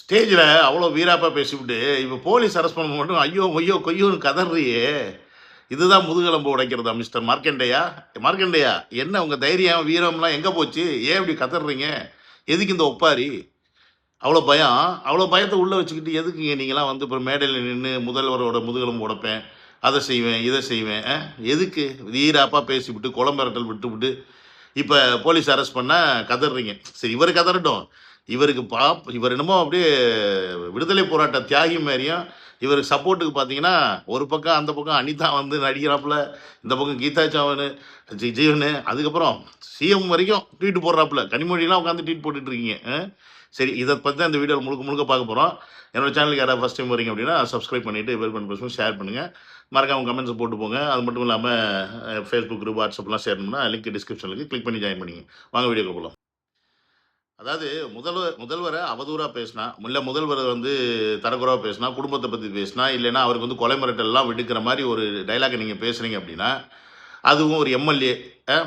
ஸ்டேஜில் அவ்வளோ வீராப்பாக பேசிவிட்டு இப்போ போலீஸ் அரெஸ்ட் பண்ண மட்டும் ஐயோ ஐயோ கொய்யோன்னு கதறியே. இதுதான் முதுகெலும்பு உடைக்கிறதா மிஸ்டர் மார்க்கண்டேயா? மார்க்கண்டேயா, என்ன உங்கள் தைரியம் வீரம்லாம் எங்கே போச்சு? ஏன் இப்படி கதறீங்க? எதுக்கு இந்த ஒப்பாரி? அவ்வளோ பயம், அவ்வளோ பயத்தை உள்ளே வச்சுக்கிட்டு எதுக்குங்க நீங்களாம் வந்து இப்போ மேடையில் நின்று முதல்வரோட முதுகெலும்பு உடைப்பேன், அதை செய்வேன், இதை செய்வேன், எதுக்கு வீராப்பாக பேசிவிட்டு குளம்பரட்டல் விட்டுவிட்டு இப்போ போலீஸ் அரெஸ்ட் பண்ணால் கதறீங்க? சரி, இவர் கதறட்டும். இவருக்கு இவர் என்னமோ அப்படியே விடுதலை போராட்ட தியாகி மாதிரியும் இவருக்கு சப்போர்ட்டுக்கு பார்த்தீங்கன்னா ஒரு பக்கம் அந்த பக்கம் அனிதா வந்து நடிக்கிறாப்புல, இந்த பக்கம் கீதா சாவனு, ஜீவனு, அதுக்கப்புறம் சிஎம் வரைக்கும் ட்வீட் போடுறாப்புல. கனிமொழிலாம் உட்காந்து ட்வீட் போட்டுட்டு இருக்கீங்க. சரி, இதை பற்றி தான் இந்த வீடியோ முழுக்க முழுக்க பார்க்க போகிறோம். என்னோட சேனலுக்கு யாராவது ஃபஸ்ட் டைம் வரீங்க அப்படின்னா சப்ஸ்கிரைப் பண்ணிவிட்டு வெல் பண்ணி ஷேர் பண்ணுங்கள். மறக்காம கமெண்ட்ஸ் போட்டு போங்க. அது மட்டும் இல்லாமல் ஃபேஸ்புக் குரூப் வாட்ஸ்அப்லாம் ஷேர்னா லிங்க் டிஸ்கிரிப்ஷனுக்கு கிளிக் பண்ணி ஜாயின் பண்ணிங்க. வாங்க வீடியோக்கு போகலாம். அதாவது முதல்வரை அவதூறாக பேசினா, இல்லை முதல்வரை வந்து தரக்குறவாக பேசினா, குடும்பத்தை பற்றி பேசினா, இல்லைன்னா அவருக்கு வந்து கொலை மிரட்டல்லாம் விடுக்கிற மாதிரி ஒரு டைலாகை நீங்கள் பேசுகிறீங்க அப்படின்னா, அதுவும் ஒரு எம்எல்ஏ,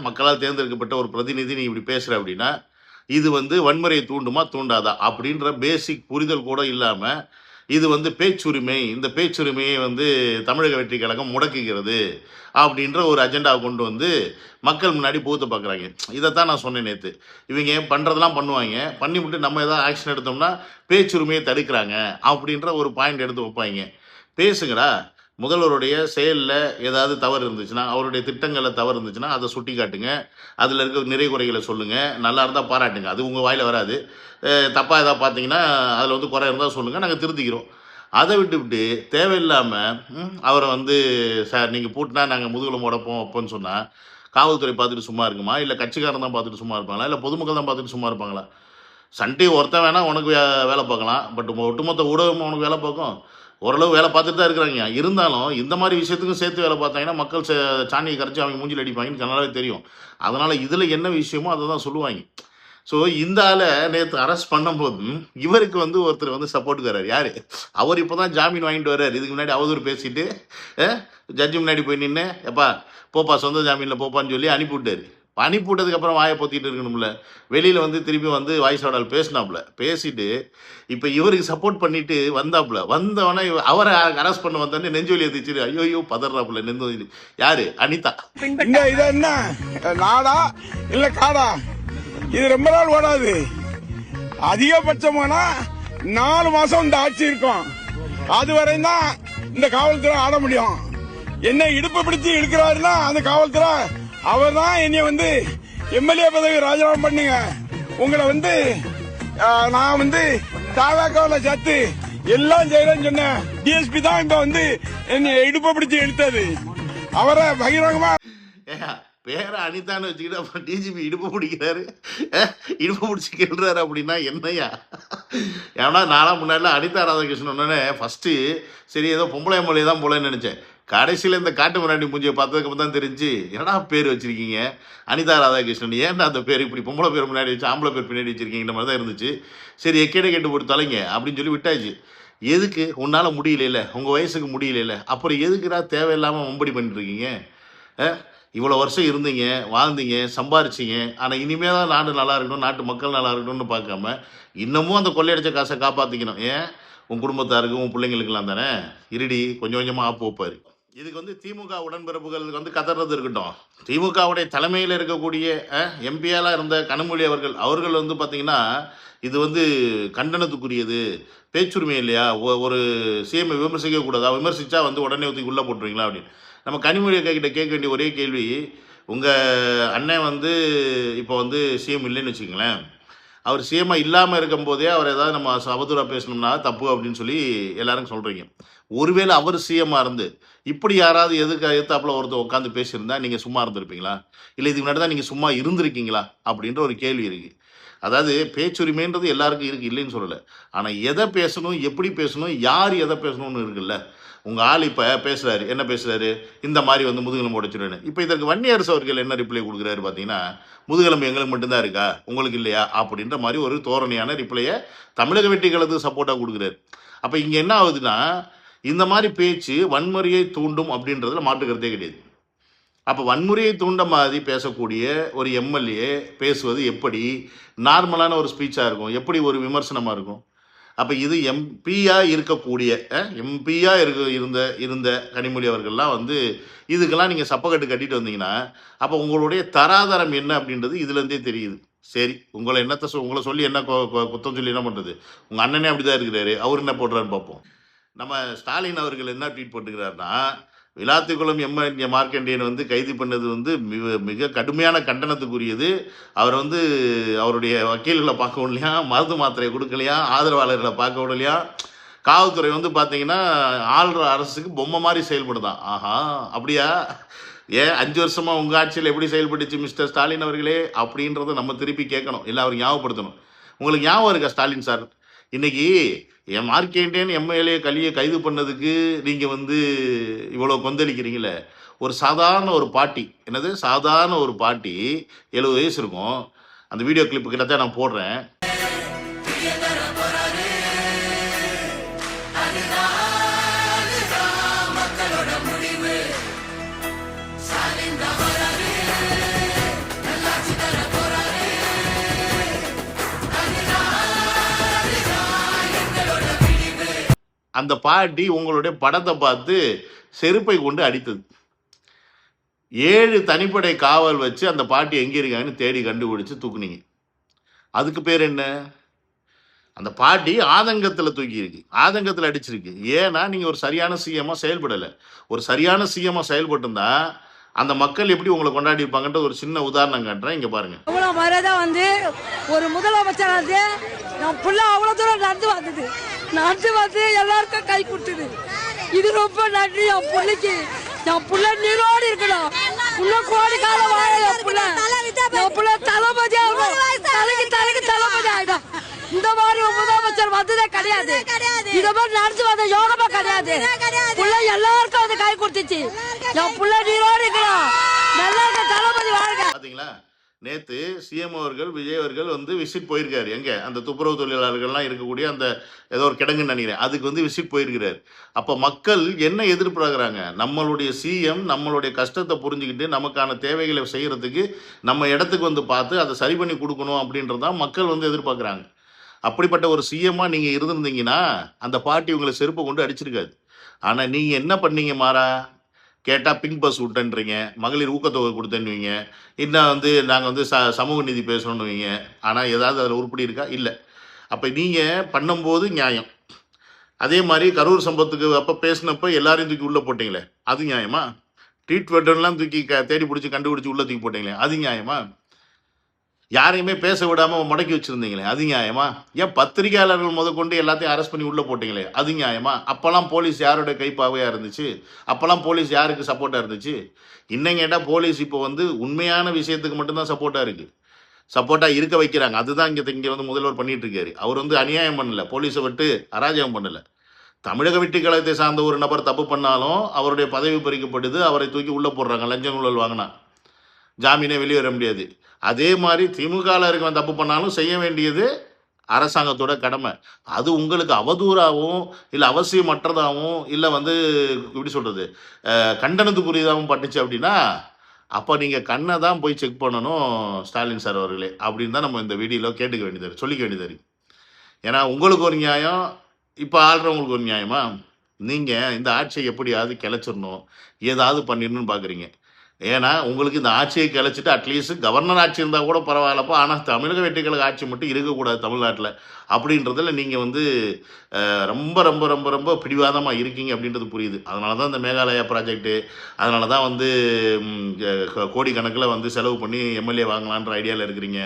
மக்களால் தேர்ந்தெடுக்கப்பட்ட ஒரு பிரதிநிதி நீ இப்படி பேசுகிற அப்படின்னா, இது வந்து வன்முறையை தூண்டுமா தூண்டாதா அப்படின்ற பேசிக் புரிதல் கூட இல்லாமல் இது வந்து பேச்சுரிமை, இந்த பேச்சுரிமையை வந்து தமிழக வெற்றி கழகம் முடக்குகிறது அப்படின்ற ஒரு அஜெண்டாவை கொண்டு வந்து மக்கள் முன்னாடி புகுத்த பார்க்குறாங்க. இதைத்தான் நான் சொன்னேன் நேற்று. இவங்க பண்ணுறதெல்லாம் பண்ணுவாங்க, பண்ணிவிட்டு நம்ம எதாவது ஆக்ஷன் எடுத்தோம்னா பேச்சுரிமையை தடுக்கிறாங்க அப்படின்ற ஒரு பாயிண்ட் எடுத்து வைப்பாங்க. பேசுங்கடா. முதல்வருடைய செயலில் ஏதாவது தவறு இருந்துச்சுன்னா, அவருடைய திட்டங்களில் தவறு இருந்துச்சுன்னா அதை சுட்டி காட்டுங்க. அதில் இருக்க நிறை குறைகளை சொல்லுங்கள். நல்லா இருந்தால் பாராட்டுங்க. அது உங்கள் வாயில் வராது. தப்பாக எதாவது பார்த்தீங்கன்னா அதில் வந்து குறை இருந்தால் சொல்லுங்கள், நாங்கள் திருத்திக்கிறோம். அதை விட்டு தேவையில்லாமல் அவரை வந்து சார் நீங்கள் பூட்டினா நாங்கள் முதுகில் முடப்போம் அப்போன்னு சொன்னால் காவல்துறை பார்த்துட்டு சும்மா இருக்குமா? இல்லை கட்சிக்காரன் தான் பார்த்துட்டு சும்மா இருப்பாங்களா? இல்லை பொதுமக்கள் தான் பார்த்துட்டு சும்மா இருப்பாங்களா? சண்டே ஒருத்தன் வேணால் உனக்கு வேலை பார்க்கலாம், பட் ஒட்டுமொத்த ஊடகமும் உனக்கு வேலை பார்க்கும். ஓரளவு வேலை பார்த்துட்டு தான் இருக்கிறாங்க. இருந்தாலும் இந்த மாதிரி விஷயத்துக்கும் சேர்த்து வேலை பார்த்தாங்கன்னா மக்கள் சாணியை கரைச்சி அவங்க மூஞ்சில் அடிப்பாங்கன்னு நல்லாவே தெரியும். அதனால் இதில் என்ன விஷயமோ அதை தான் சொல்லுவாங்க. ஸோ இந்த ஆளை நேற்று அரெஸ்ட் பண்ணும்போது இவருக்கு வந்து ஒருத்தர் வந்து சப்போர்ட்டுக்கு வர்றாரு. யார்? அவர் இப்போ தான் ஜாமீன் வாங்கிட்டு வர்றாரு. இதுக்கு முன்னாடி அவதூறு பேசிட்டு ஜட்ஜி முன்னாடி போய் நின்று எப்பா போப்பா சொந்த ஜாமீனில் போப்பான்னு சொல்லி அனுப்பிவிட்டாரு. அனுப்பிவிட்டதுக்கப்புறம் வாயை பொத்திட்டு இருக்கணும்ல. வெளியில் வந்து திருப்பி வந்து வாய்ஸ் ஆடால் பேசினாப்புல. பேசிட்டு இப்போ இவருக்கு சப்போர்ட் பண்ணிட்டு வந்தாப்புல. வந்தவொடனே அவரை அரெஸ்ட் பண்ண வந்தோடனே நெஞ்சு வலி எதிர்த்து ஐயோ பதறாப்புல. நெஞ்சு யாரு? அனிதா. இது என்ன நாடா இல்ல காடா? இது ரொம்ப நாள் ஓடாது. அதிகபட்சமானா 4 மாசம் இந்த ஆட்சி இருக்கும். அதுவரை தான் இந்த காவல்துறை ஆட முடியும். என்ன இடுப்பு பிடிச்சு இருக்கிறாருன்னா அந்த காவல்துறை அவர் தான் என்னைய வந்து எம்எல்ஏ பதவி ராஜினாமா பண்ணுங்க, உங்களை வந்து நான் வந்து தாவாக்காவில சேர்த்து எல்லாம் செய்யறேன்னு சொன்னேன். டிஎஸ்பி தான் இப்ப வந்து என்னை இடுப்பு பிடிச்சு இழுத்தது. அவரை பகிரங்கமா பேரை அனிதான்னு வச்சுக்கிட்டு அப்புறம் டிஜிபி இடுப்பு பிடிக்கிறாரு, இடுப்பு பிடிச்சி கேள்றாரு அப்படின்னா என்னையா? ஏன்னா நானும் முன்னாடிலாம் அனிதா ராதாகிருஷ்ணன் ஃபஸ்ட்டு சரி ஏதோ பொம்பளை எம்எல்ஏ தான் போலன்னு நினச்சேன். கடைசியில் இந்த காட்டு முன்னாடி மூஞ்சியை பார்த்ததுக்கு தான் தெரிஞ்சு என்னடா பேர் வச்சிருக்கீங்க அனிதா ராதாகிருஷ்ணன், ஏன்டா அந்த பேர் இப்படி பொம்பளை பேர் முன்னாடி வச்சு ஆம்பளை பேர் பின்னாடி வச்சிருக்கீங்கிற மாதிரி தான் இருந்துச்சு. சரி எக்கேட கேட்டு போட்டு தலைங்க அப்படின்னு சொல்லி விட்டாச்சு. எதுக்கு? உன்னால் முடியல, உங்கள் வயசுக்கு முடியல, அப்புறம் எதுக்குடா தேவையில்லாமல் வம்படி பண்ணிட்டுருக்கீங்க? இவ்வளோ வருஷம் இருந்தீங்க, வாழ்ந்தீங்க, சம்பாரிச்சிங்க. ஆனால் இனிமேல் தான் நாடு நல்லா இருக்கணும், நாட்டு மக்கள் நல்லா இருக்கணும்னு பார்க்காம இன்னமும் அந்த கொள்ளையடிச்ச காசை காப்பாற்றிக்கணும். ஏன்? உன் குடும்பத்தாருக்கு உன் பிள்ளைங்களுக்கெல்லாம் தானே. இருடி கொஞ்சம் கொஞ்சமாக ஆப்பு வைப்பார். இதுக்கு வந்து திமுக உடன்பிறப்புகள் வந்து கதறது இருக்கட்டும். திமுகவுடைய தலைமையில் இருக்கக்கூடிய எம்பியாலாம் இருந்த கனிமொழி அவர்கள் வந்து பார்த்தீங்கன்னா இது வந்து கண்டனத்துக்குரியது, பேச்சுரிமை இல்லையா, ஒரு சிஎம் விமர்சிக்கக்கூடாதா, விமர்சித்தா வந்து உடனே ஊற்றி உள்ளே போட்டுருவீங்களா அப்படின்னு. நம்ம கனிமொழி கிட்ட கேட்க வேண்டிய ஒரே கேள்வி, உங்கள் அண்ணன் வந்து இப்போ வந்து சிஎம் இல்லைன்னு வச்சுக்கங்களேன், அவர் சிஎம்மாக இல்லாமல் இருக்கும்போதே அவர் ஏதாவது நம்ம அவதூறாக பேசணும்னா தப்பு அப்படின்னு சொல்லி எல்லாரும் சொல்கிறீங்க. ஒருவேளை அவர் சிஎம்மாக இருந்து இப்படி யாராவது எதிர்த்தாப்புல ஒருத்தர் உட்காந்து பேசியிருந்தா நீங்கள் சும்மா இருந்திருப்பீங்களா? இல்லை இதுக்கு முன்னாடி தான் நீங்கள் சும்மா இருந்திருக்கீங்களா அப்படின்ற ஒரு கேள்வி இருக்குது. அதாவது பேச்சுரிமைன்றது எல்லாருக்கும் இருக்குது, இல்லைன்னு சொல்லலை. ஆனால் எதை பேசணும், எப்படி பேசணும், யார் எதை பேசணும்னு இருக்குல்ல. உங்கள் ஆள் இப்போ பேசுகிறாரு, என்ன பேசுகிறாரு, இந்த மாதிரி வந்து முதுகெலும்பு உடைச்சிடுன்னு. இப்போ இதற்கு வன்னியரசு அவர்கள் என்ன ரிப்ளை கொடுக்குறாரு பார்த்தீங்கன்னா, முதுகெலும்பு எங்களுக்கு மட்டும்தான் இருக்கா, உங்களுக்கு இல்லையா அப்படின்ற மாதிரி ஒரு தோரணையான ரிப்ளையை தமிழக வெற்றி கழகத்துக்கு சப்போர்ட்டாக கொடுக்குறாரு. அப்போ இங்கே என்ன ஆகுதுன்னா, இந்த மாதிரி பேச்சு வன்முறையை தூண்டும் அப்படின்றதுல மாற்றுக்கிறதே கிடையாது. அப்போ வன்முறையை தூண்ட மாதிரி பேசக்கூடிய ஒரு எம்எல்ஏ பேசுவது எப்படி நார்மலான ஒரு ஸ்பீச்சாக இருக்கும், எப்படி ஒரு விமர்சனமாக இருக்கும்? அப்போ இது எம்பியாக இருக்கக்கூடிய எம்பியாக இருந்த கனிமொழி அவர்கள்லாம் வந்து இதுக்கெல்லாம் நீங்கள் சப்பக்கட்டு கட்டிட்டு வந்தீங்கன்னா அப்போ உங்களுடைய தராதரம் என்ன அப்படின்றது இதுலேருந்தே தெரியுது. சரி, உங்களை சொல்லி என்ன குத்தம் சொல்லி என்ன பண்ணுறது? உங்கள் அண்ணனே அப்படி தான் இருக்கிறாரு, அவர் என்ன போடுறாருன்னு பார்ப்போம். நம்ம ஸ்டாலின் அவர்கள் என்ன ட்வீட் போட்டுக்கிறாருன்னா, விளாத்திக்குளம் எம்எல்ஏ மார்க்கண்டேயன் வந்து கைது பண்ணது வந்து மிக கடுமையான கண்டனத்துக்குரியது. அவர் வந்து அவருடைய வக்கீல்களை பார்க்க விடலையா, மருந்து மாத்திரை கொடுக்கலையா, ஆதரவாளர்களை பார்க்க விடலையா, காவல்துறை வந்து பார்த்தீங்கன்னா ஆள்ற அரசுக்கு பொம்மை மாதிரி செயல்படுதான். ஆஹா, அப்படியா? ஏன் 5 வருஷமா உங்கள் ஆட்சியில் எப்படி செயல்பட்டுச்சு மிஸ்டர் ஸ்டாலின் அவர்களே அப்படின்றத நம்ம திருப்பி கேட்கணும், இல்லை அவர் ஞாபகப்படுத்தணும். உங்களுக்கு ஞாபகம் இருக்கா ஸ்டாலின் சார், இன்னைக்கு என் மார்க்கண்டேயன் எம்எல்ஏ கைது பண்ணதுக்கு நீங்கள் வந்து இவ்வளோ கொந்தளிக்கிறீங்களே? ஒரு சாதாரண ஒரு பாட்டி, என்னது சாதாரண ஒரு பாட்டி 70 வயசு இருக்கும். அந்த வீடியோ கிளிப்பு கிட்டத்தட்ட நான் போடுறேன். அந்த பாட்டி உங்களுடைய படத்தை பார்த்து செருப்பை கொண்டு அடித்தது. 7 தனிப்படை காவல் வச்சு அந்த பாட்டி எங்கே இருக்காங்கன்னு தேடி கண்டுபிடிச்சு தூக்குனீங்க. அதுக்கு பேர் என்ன? அந்த பாட்டி ஆதங்கத்தில் தூக்கியிருக்கு, ஆதங்கத்தில் அடிச்சிருக்கு. ஏன்னா நீங்கள் ஒரு சரியான சிஎம்மாக செயல்படலை. ஒரு சரியான சிஎம்மாக செயல்பட்டுருந்தா அந்த மக்கள் எப்படி உங்களை கொண்டாடி இருப்பாங்கன்ற ஒரு சின்ன உதாரணம் காட்டுறேன், இங்கே பாருங்க. அவ்வளோ மரியாதை வந்து ஒரு முதலமைச்சர் வந்து என் பிள்ளை அவ்வளோ தூரம் நடந்து வந்து எல்லாருக்கும் கை கொடுத்துது. இது ரொம்ப நன்றி என் பிள்ளைக்கு. என் பிள்ளை நீரோடு இருக்கணும், இன்னும் கோடி காலம் வாழ என் பிள்ளை தளபதியா இருக்கும், தலைக்கு தளபதி ஆயிடும். இந்த மாதிரி முதலமைச்சர் வந்ததே கிடையாது, இத மாதிரி நடந்து வந்த யோகமா கிடையாது. பிள்ளை எல்லாருக்கும் வந்து கை கொடுத்துச்சு. என் பிள்ளை நீரோடு இருக்கணும், நல்லா இருக்க தளபதி வாழ்க. பாத்தீங்களா, நேற்று சிஎம் அவர்கள் விஜய் அவர்கள் வந்து விசிட் போயிருக்காரு. எங்கே? அந்த துப்புரவு தொழிலாளர்கள்லாம் இருக்கக்கூடிய அந்த ஏதோ ஒரு கிடங்குன்னு நினைக்கிறேன், அதுக்கு வந்து விசிட் போயிருக்கிறார். அப்போ மக்கள் என்ன எதிர்பார்க்குறாங்க? நம்மளுடைய சிஎம் நம்மளுடைய கஷ்டத்தை புரிஞ்சுக்கிட்டு நமக்கான தேவைகளை செய்கிறதுக்கு நம்ம இடத்துக்கு வந்து பார்த்து அதை சரி பண்ணி கொடுக்கணும் அப்படின்றதான் மக்கள் வந்து எதிர்பார்க்குறாங்க. அப்படிப்பட்ட ஒரு சிஎம்மாக நீங்கள் இருந்திருந்தீங்கன்னா அந்த பார்ட்டி உங்களை செருப்பை கொண்டு அடிச்சிருக்காது. ஆனால் நீங்கள் என்ன பண்ணீங்க? மாறா கேட்டால் பிங்க் பஸ் விட்டன்றீங்க, மகளிர் ஊக்கத்தொகை கொடுத்தேன்னுவீங்க, இன்னும் வந்து நாங்கள் வந்து சமூக நீதி பேசணுன்னுவீங்க. ஆனால் ஏதாவது அதில் உருப்படி இருக்கா? இல்லை. அப்போ நீங்கள் பண்ணும்போது நியாயம். அதே மாதிரி கரூர் சம்பவத்துக்கு அப்போ பேசினப்போ எல்லாரையும் தூக்கி உள்ளே போட்டிங்களே, அது நியாயமா? ட்வீட் வெட்டன்லாம் தூக்கி தேடி பிடிச்சி கண்டுபிடிச்சி உள்ளே தூக்கி போட்டிங்களே, அது நியாயமா? யாரையுமே பேச விடாமல் முடக்கி வச்சுருந்தீங்களே, அது நியாயமா? ஏன் பத்திரிகையாளர்கள் முதற்கொண்டு எல்லாத்தையும் அரெஸ்ட் பண்ணி உள்ளே போட்டிங்களே, அது நியாயமா? அப்போல்லாம் போலீஸ் யாரோட கைப்பாவையாக இருந்துச்சு? அப்போல்லாம் போலீஸ் யாருக்கு சப்போர்ட்டாக இருந்துச்சு? இன்னும் கேட்டால் போலீஸ் இப்போ வந்து உண்மையான விஷயத்துக்கு மட்டும்தான் சப்போர்ட்டாக இருக்குது, சப்போர்ட்டாக இருக்க வைக்கிறாங்க. அதுதான் இங்கே வந்து முதல்வர் பண்ணிட்டு இருக்காரு. அவர் வந்து அநியாயம் பண்ணல, போலீஸை விட்டு அராஜகம் பண்ணலை. தமிழக வெற்றி கழகத்தை சார்ந்த ஒரு நபர் தப்பு பண்ணாலும் அவருடைய பதவி பறிக்கப்படுது, அவரை தூக்கி உள்ளே போடுறாங்க. லஞ்சம் ஊழல் வாங்கினா ஜாமீனே வெளியே வர முடியாது. அதே மாதிரி திமுகவில் இருக்கவன் தப்பு பண்ணாலும் செய்ய வேண்டியது அரசாங்கத்தோட கடமை. அது உங்களுக்கு அவதூறாகவும் இல்லை அவசியமற்றதாகவும் இல்லை வந்து எப்படி சொல்கிறது கண்டனத்துக்குரியதாகவும் பட்டுச்சு அப்படின்னா அப்போ நீங்கள் கண்ணை தான் போய் செக் பண்ணணும் ஸ்டாலின் சார் அவர்களே, அப்படின்னு தான் நம்ம இந்த வீடியோவில் கேட்டுக்க வேண்டியது, சொல்லிக்க வேண்டியது. ஏன்னா உங்களுக்கு ஒரு நியாயம், இப்போ ஆள்றவங்களுக்கு ஒரு நியாயமா? நீங்கள் இந்த ஆட்சியை எப்படியாவது கிளச்சிடணும், ஏதாவது பண்ணிடணும்னு பார்க்குறீங்க. ஏன்னா உங்களுக்கு இந்த ஆட்சியை கிளச்சிட்டு அட்லீஸ்ட் கவர்னர் ஆட்சி இருந்தால் கூட பரவாயில்லப்பா, ஆனால் தமிழக வெற்றிக்கழக ஆட்சி மட்டும் இருக்கக்கூடாது தமிழ்நாட்டில் அப்படின்றதில் நீங்கள் வந்து ரொம்ப ரொம்ப ரொம்ப ரொம்ப பிடிவாதமாக இருக்கீங்க அப்படின்றது புரியுது. அதனால தான் இந்த மேகாலயா ப்ராஜெக்ட்டு, அதனால தான் வந்து கோடிக்கணக்கில் வந்து செலவு பண்ணி எம்எல்ஏ வாங்கலான்ற ஐடியாவில் இருக்கிறீங்க.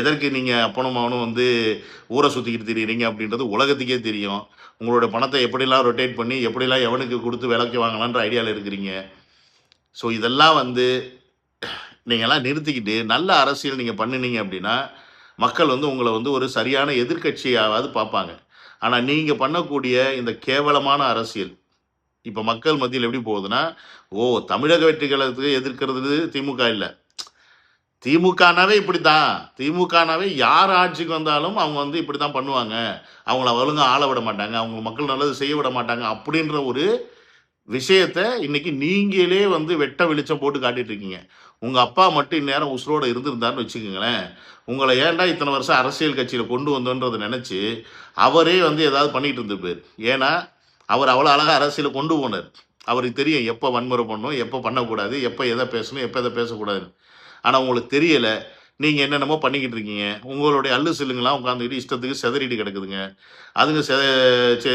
எதற்கு நீங்கள் அப்பனும் அவனும் வந்து ஊரை சுற்றிக்கிட்டு தெரியுறீங்க அப்படின்றது உலகத்துக்கே தெரியும். உங்களோட பணத்தை எப்படிலாம் ரொட்டேட் பண்ணி எப்படிலாம் எவனுக்கு கொடுத்து விலைக்கு வாங்கலான்ற ஐடியாவில் இருக்கிறீங்க. ஸோ இதெல்லாம் வந்து நீங்கள்லாம் நிறுத்திக்கிட்டு நல்ல அரசியல் நீங்கள் பண்ணினீங்க அப்படின்னா மக்கள் வந்து உங்களை வந்து ஒரு சரியான எதிர்க்கட்சியாவது பார்ப்பாங்க. ஆனால் நீங்கள் பண்ணக்கூடிய இந்த கேவலமான அரசியல் இப்போ மக்கள் மத்தியில் எப்படி போகுதுன்னா, தமிழக வெற்றி கழகத்துக்கு எதிர்க்கிறது திமுக இல்லை, திமுகனாவே இப்படி தான், திமுகனாவே யார் ஆட்சிக்கு வந்தாலும் அவங்க வந்து இப்படி தான் பண்ணுவாங்க, அவங்கள ஒழுங்காக ஆள விட மாட்டாங்க, அவங்க மக்கள் நல்லது செய்ய விட மாட்டாங்க அப்படின்ற ஒரு விஷயத்த இன்னைக்கு நீங்களே வந்து வெட்ட வெளிச்சம் போட்டு காட்டிட்டு இருக்கீங்க. உங்க அப்பா மட்டும் இந்நேரம் உசுரோட இருந்திருந்தாருன்னு வச்சுக்கங்களேன், உங்கள ஏன்டா இத்தனை வருஷம் அரசியல் கட்சியில கொண்டு வந்தோன்றத நெனச்சு, அவரே வந்து ஏதாவது பண்ணிட்டு இருந்திருப்பாரு. ஏன்னா, அவர் அவ்வளோ அழகா அரசியல கொண்டு போனாரு. அவருக்கு தெரியும் எப்ப வன்முறை பண்ணணும், எப்ப பண்ணக்கூடாது, எப்ப எத பேசணும், எப்ப எத பேசக்கூடாதுன்னு. ஆனா உங்களுக்கு தெரியல. நீங்க என்னென்னமோ பண்ணிக்கிட்டு இருக்கீங்க. உங்களுடைய அல்லு சில்லுங்கலாம் உட்காந்துக்கிட்டு இஷ்டத்துக்கு சிதறிட்டு கிடக்குதுங்க. அதுங்க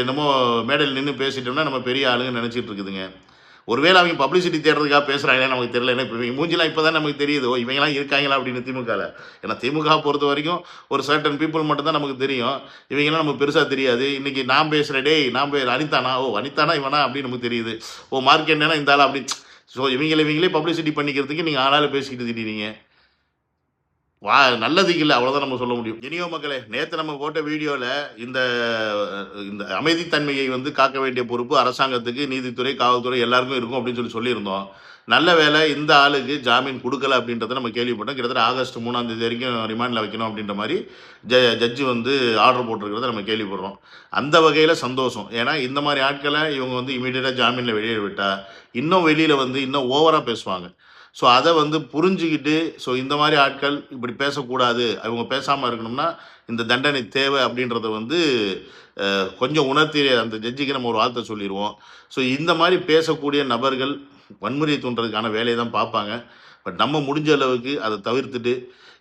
என்னமோ மேடையில நின்னு பேசிட்டோம்னா நம்ம பெரிய ஆளுங்கன்னு நெனச்சிட்டு இருக்குதுங்க. ஒருவேளை அவங்க பப்ளிசிட்டி தேடுறதுக்காக பேசுறாங்களான்னு நமக்கு தெரியல. ஏன்னா இப்ப இவங்க மூஞ்சிலாம் இப்ப தான் நமக்கு தெரியுது. ஓ! இவங்கலாம் இருக்காங்களா அப்படின்னு திமுகல. ஏன்னா திமுக பொறுத்தவரைக்கும் ஒரு சர்டன் பீப்பிள் மட்டும் தான் நமக்கு தெரியும். இவங்கலாம் நமக்கு பெருசா தெரியாது. இன்னைக்கு நான் பேசுறேன், "டேய் நான் அனிதானா? ஓ! அனிதானா இவனா?" அப்படின்னு நமக்கு தெரியுது. ஓ! மார்க்கெண்டனா இந்த ஆளா? அப்படி ஸோ இவங்களே பப்ளிசிட்டி பண்ணிக்கிறதுக்கு நீங்க ஆளாளு பேசிக்கிட்டு திரியிறீங்க. நல்லதுக்கு இல்ல. அவ்வளோதான் நம்ம சொல்ல முடியும். இனியோ மக்களே, நேத்து நம்ம போட்ட வீடியோல இந்த இந்த அமைதித்தன்மையை வந்து காக்க வேண்டிய பொறுப்பு அரசாங்கத்துக்கு, நீதித்துறை, காவல்துறை எல்லாருக்கும் இருக்கும் அப்படின்னு சொல்லியிருந்தோம். நல்ல வேளை இந்த ஆளுக்கு ஜாமீன் குடுக்கல அப்படின்றத நம்ம கேள்விப்பட்டோம். கிட்டத்தட்ட ஆகஸ்ட் 3ஆம் தேதி வரைக்கும் ரிமாண்ட்ல வைக்கணும் அப்படின்ற மாரி ஜட்ஜ் வந்து ஆர்டர் போட்டிருக்கிறத நம்ம கேள்விப்படுறோம். அந்த வகையில சந்தோஷம். ஏன்னா இந்த மாரி ஆட்கள இவங்க வந்து இம்மீடியட்டா ஜாமீன்ல வெளிய விட்டா, இன்னும் வெளியில வந்து இன்னும் ஓவரா பேசுவாங்க. ஸோ அத வந்து புரிஞ்சுகிட்டு, ஸோ இந்த மாரி ஆட்கள் இப்படி பேசக்கூடாது. அவங்க பேசாம இருக்கணும்னா, இந்த தண்டனை தேவை அப்படின்றத வந்து கொஞ்சம் உணர்த்தி அந்த ஜட்ஜுக்கு நம்ம ஒரு வார்த்தை சொல்லிருவோம். ஸோ இந்த மாரி பேசக்கூடிய நபர்கள் வன்முறையை தூண்டுறதுக்கான வேலைய தான் பார்ப்பாங்க. பட் நம்ம முடிஞ்ச அளவுக்கு அத தவிர்த்துட்டு,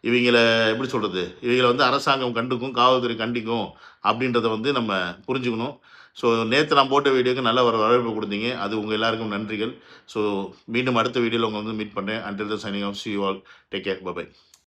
இவைங்கள எப்படி சொல்றது? இவைங்கள வந்து அரசாங்கம் கண்டுக்கும், காவல்துறை கண்டிக்கும் அப்படின்றத வந்து நம்ம புரிஞ்சுக்கணும். ஸோ நேத்து நான் போட்ட வீடியோக்கு நல்ல ஒரு வரவேற்பு குடுத்தீங்க. அது உங்க எல்லாருக்கும் நன்றிகள். ஸோ மீண்டும் அடுத்த வீடியோல உங்கள வந்து மீட் பண்றேன். Until then signing off. See you all. Take care. Bye by.